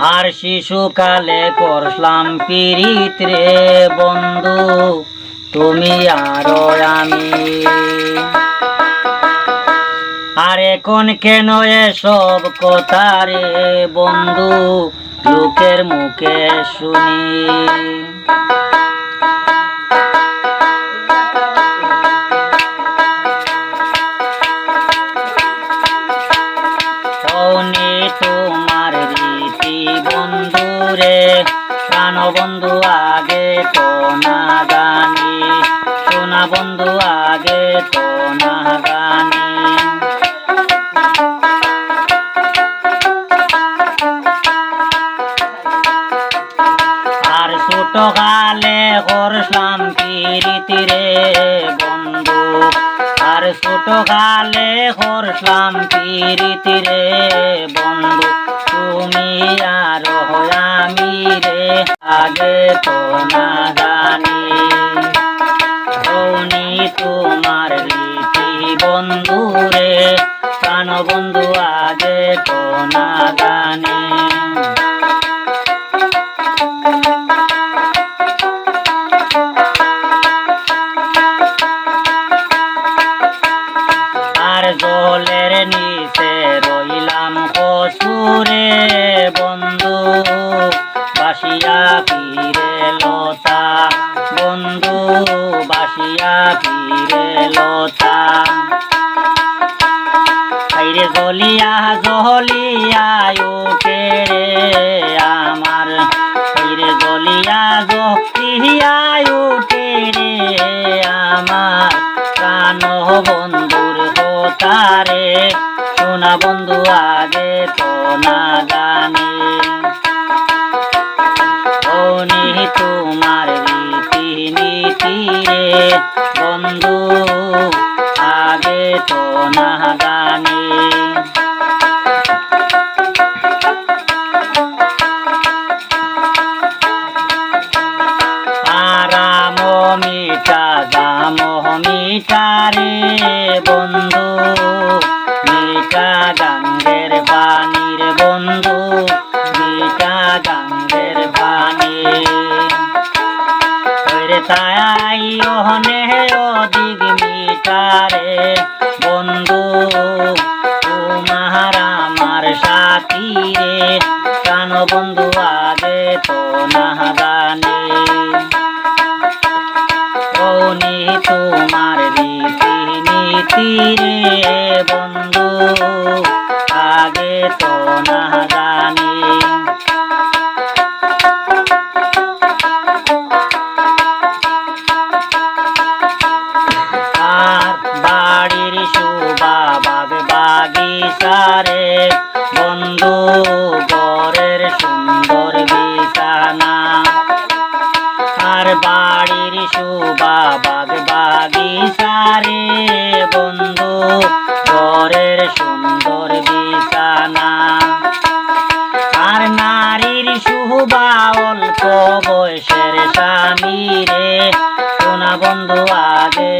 আর শিশুকালে করলাম পীড়িত রে বন্ধু তুমি আরো আমি। আর এখন কেন এসব কথা রে বন্ধু লোকের মুখে শুনি। তোমার রীতি বন্ধু রে প্রাণ বন্ধু আগে তো না জানি, সোনা বন্ধু আগে তো না জানি। আর ছোট কালে করলাম পীড়িতি রে বন্ধু, আর ছোট কালে করলাম পীড়িতি রে বন্ধু তুমি আর আমি রে আগে তো না জানি। ধনী তোমার রীতি বন্ধু রে প্রাণ বন্ধু আগে তো না জানি। জলের নিচে রইলাম কসুরে বন্ধু বাসিয়া ফিরে লতা, বন্ধু বাসিয়া ফিরে লতা। হাইরে জলিয়া জলিয়া উঠে রে আমার, হাইরে জলিয়া জলিয়া উঠে রে আমার প্রাণ বন্ধুর তারে সোনা বন্ধু আগে তো না জানি। ধনী তোমার রীতি নীতি রে বন্ধু আগে তো না জানি। আরাম মিঠা দাম মিঠা রে বন্ধু মিঠা গঙ্গের পানির বন্ধু মিঠা গঙ্গের পানি। তাই ওহনে অধিক মিঠা রে বন্ধু তোমার আমার সাথী রে প্রাণ বন্ধু আগে তো না জানি। ধনী তোমার রীতি নীতি রে বন্ধু আগে তো না জানি। আর বাড়ির শোভা বাগ বাগিচা রে বন্ধু ঘরের সুন্দর বিছানা। আর বাড়ির শোভা বাগ বাগিচা রে বন্ধু ঘরের সুন্দর বিছানা। আর নারীর শোভা অল্প বয়সের স্বামী রে সোনা বন্ধু আগে